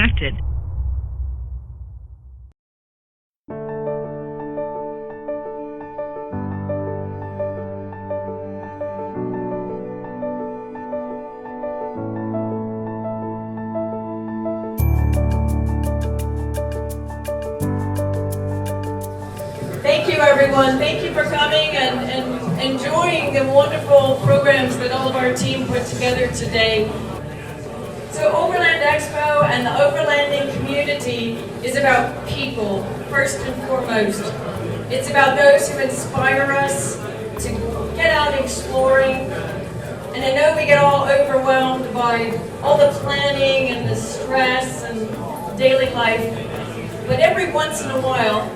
disconnected. Thank you, everyone. Thank you for coming and enjoying the wonderful programs that all of our team put together today. So Overland Expo and the overlanding community is about people, first and foremost. It's about those who inspire us to get out exploring. And I know we get all overwhelmed by all the planning and the stress and daily life, but every once in a while,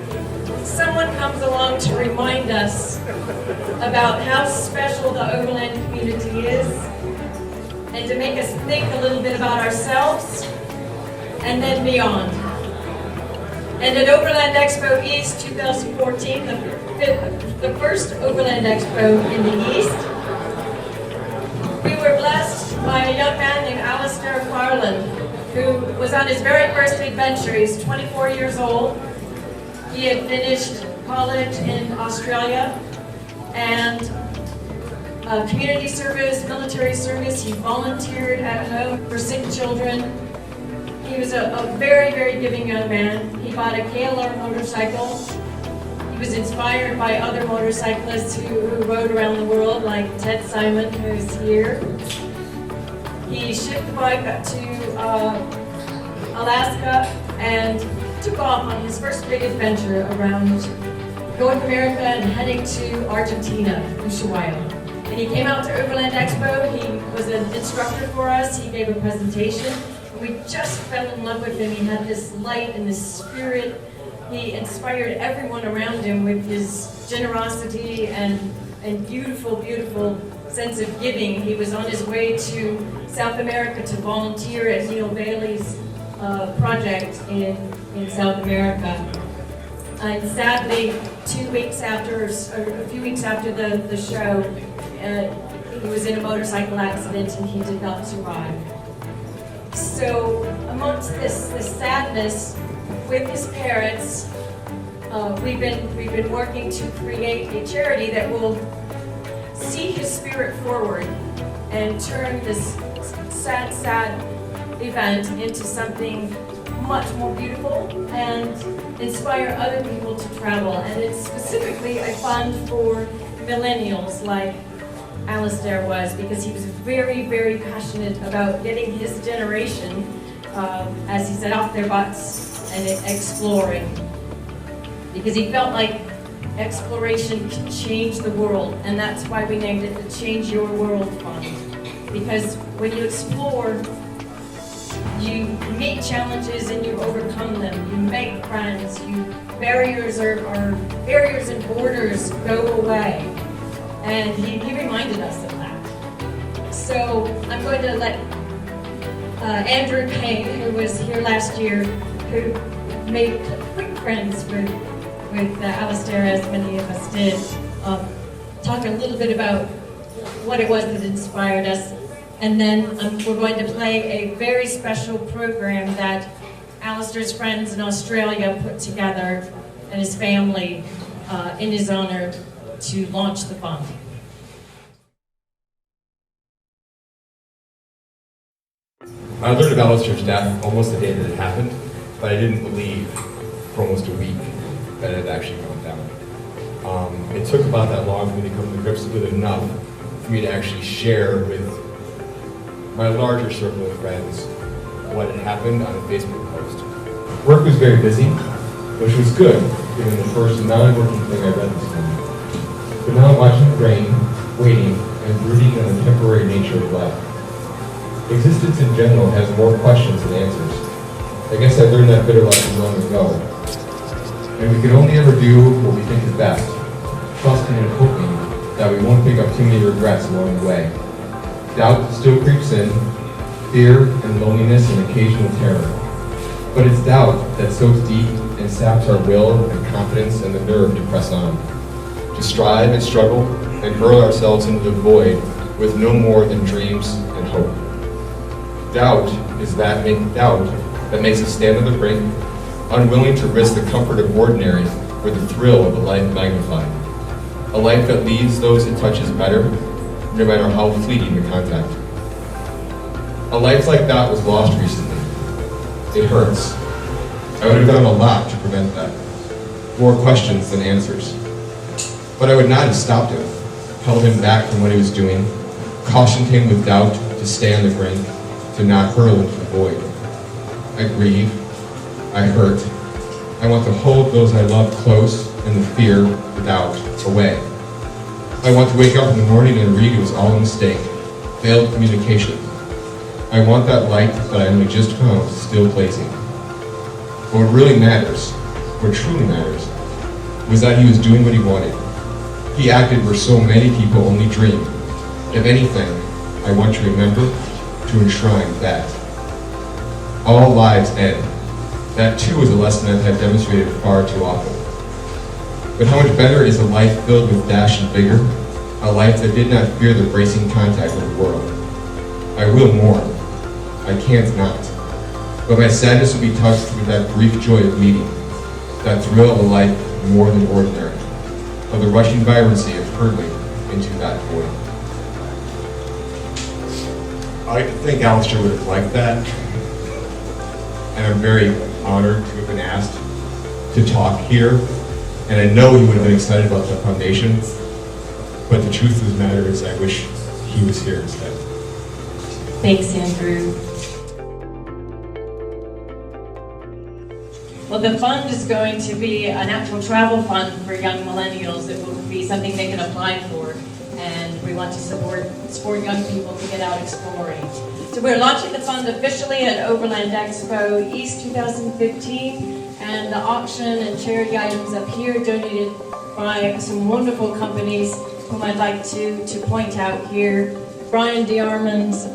someone comes along to remind us about how special the Overland community is, and to make us think a little bit about ourselves and then beyond. And at Overland Expo East 2014, the first Overland Expo in the East, we were blessed by a young man named Alistair Farland, who was on his very first adventure. He's 24 years old. He had finished college in Australia and community service, military service. He volunteered at home for sick children. He was a very, very giving young man. He bought a KLR motorcycle. He was inspired by other motorcyclists who rode around the world, like Ted Simon, who's here. He shipped the bike up to Alaska and took off on his first big adventure around North America and heading to Argentina, Ushuaia. And he came out to Overland Expo. He was an instructor for us. He gave a presentation. We just fell in love with him. He had this light and this spirit. He inspired everyone around him with his generosity and beautiful, beautiful sense of giving. He was on his way to South America to volunteer at Neil Bailey's project in South America. And sadly, a few weeks after the show, he was in a motorcycle accident and he did not survive. So amongst this sadness, with his parents, we've been working to create a charity that will see his spirit forward and turn this sad event into something much more beautiful and inspire other people to travel. And it's specifically a fund for millennials like Alistair was, because he was very, very passionate about getting his generation, as he said, off their butts and exploring. Because he felt like exploration can change the world, and that's why we named it the Change Your World Fund. Because when you explore, you meet challenges and you overcome them. You make friends. Barriers and borders go away. And he reminded us of that. So I'm going to let Andrew Payne, who was here last year, who made quick friends with Alistair, as many of us did, talk a little bit about what it was that inspired us. And then we're going to play a very special program that Alistair's friends in Australia put together and his family in his honor to launch the fund. I learned of Alistair's death almost the day that it happened, but I didn't believe for almost a week that it had actually gone down. It took about that long for me to come to grips with enough for me to actually share with my larger circle of friends what had happened on a Facebook post. Work was very busy, which was good, given the first non-working thing I read this morning. But now I'm watching the rain, waiting, and brooding on the temporary nature of life. Existence in general has more questions than answers. I guess I learned that bitter lesson long ago. And we can only ever do what we think is best, trusting and hoping that we won't pick up too many regrets along the way. Doubt still creeps in, fear and loneliness and occasional terror. But it's doubt that soaks deep and saps our will and confidence and the nerve to press on, to strive and struggle and hurl ourselves into the void with no more than dreams and hope. Doubt is that that makes us stand on the brink, unwilling to risk the comfort of ordinary or the thrill of a life magnified. A life that leaves those it touches better, no matter how fleeting the contact. A life like that was lost recently. It hurts. I would have done a lot to prevent that. More questions than answers. But I would not have stopped him, held him back from what he was doing, cautioned him with doubt to stay on the brink, to not hurl into the void. I grieve. I hurt. I want to hold those I love close and the fear, the doubt, away. I want to wake up in the morning and read it was all a mistake, failed communication. I want that light that I only just found still blazing. But what really matters, what truly matters, was that he was doing what he wanted. He acted where so many people only dream. If anything, I want to remember, to enshrine that. All lives end. That too is a lesson that I've demonstrated far too often. But how much better is a life filled with dash and vigor, a life that did not fear the bracing contact of the world. I will mourn. I can't not. But my sadness will be touched with that brief joy of meeting, that thrill of a life more than ordinary, of the rushing vibrancy of hurtling into that void. I think Alistair would have liked that, and I'm very honored to have been asked to talk here, and I know he would have been excited about the foundation, but the truth of the matter is I wish he was here instead. Thanks, Andrew. Well, the fund is going to be an actual travel fund for young millennials. It will be something they can apply for, and we want to support young people to get out exploring. So we're launching the fund officially at Overland Expo East 2015, and the auction and charity items up here donated by some wonderful companies whom I'd like to point out here. Brian DeArmond's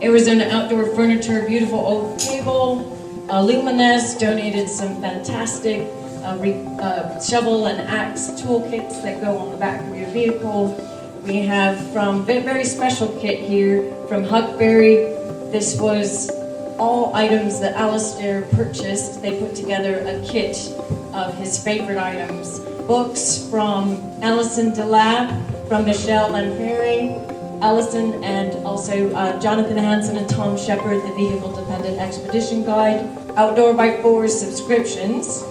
Arizona Outdoor Furniture, beautiful oak table. Luminous donated some fantastic shovel and axe toolkits that go on the back of your vehicle. We have from very special kit here from Huckberry. This was all items that Alistair purchased. They put together a kit of his favorite items. Books from Alison DeLab, from Michelle and Perry, Allison, and also Jonathan Hansen and Tom Shepard, the Vehicle Dependent Expedition Guide. Outdoor by Fours subscriptions,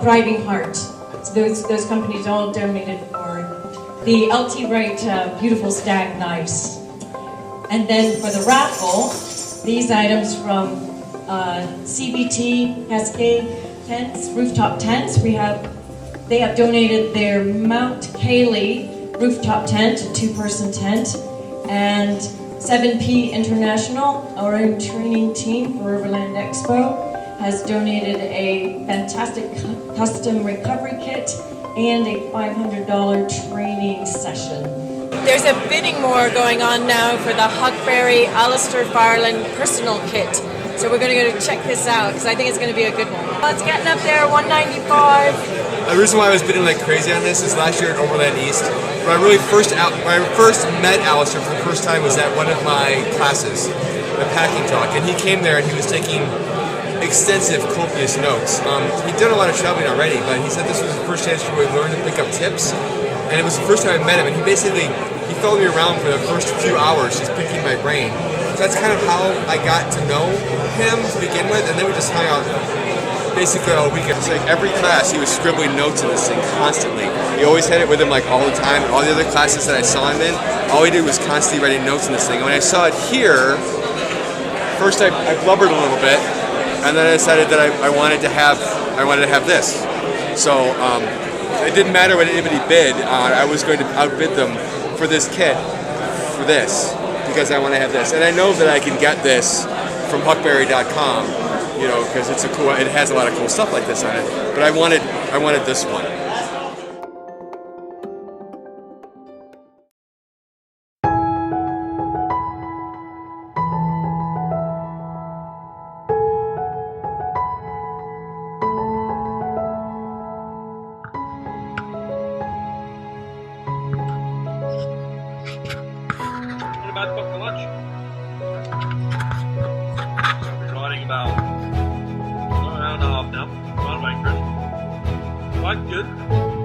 Thriving Heart. So those companies all donated for the LT Wright beautiful stag knives. And then for the raffle, these items from CBT Cascade Tents, Rooftop Tents. They have donated their Mount Cayley rooftop tent, a two-person tent, and 7P International, our own training team for Overland Expo, has donated a fantastic custom recovery kit and a $500 training session. There's a bidding war going on now for the Huckberry Alistair Farland personal kit. So we're going to go check this out because I think it's going to be a good one. Well, it's getting up there, $195. The reason why I was bidding like crazy on this is last year at Overland East, when I first met Alistair for the first time was at one of my classes, the packing talk, and he came there and he was taking extensive, copious notes. He'd done a lot of traveling already, but he said this was the first chance to really learn and pick up tips, and it was the first time I met him, and he followed me around for the first few hours just picking my brain. So that's kind of how I got to know him to begin with, and then we just hung out basically all weekend. It's like every class he was scribbling notes in this thing constantly. He always had it with him like all the time. All the other classes that I saw him in, all he did was constantly writing notes in this thing. And when I saw it here, first I blubbered a little bit, and then I decided that I wanted to have this. So it didn't matter what anybody bid. I was going to outbid them for this kit, for this, because I want to have this. And I know that I can get this from huckberry.com, you know, because it has a lot of cool stuff like this on it. But I wanted this one. you.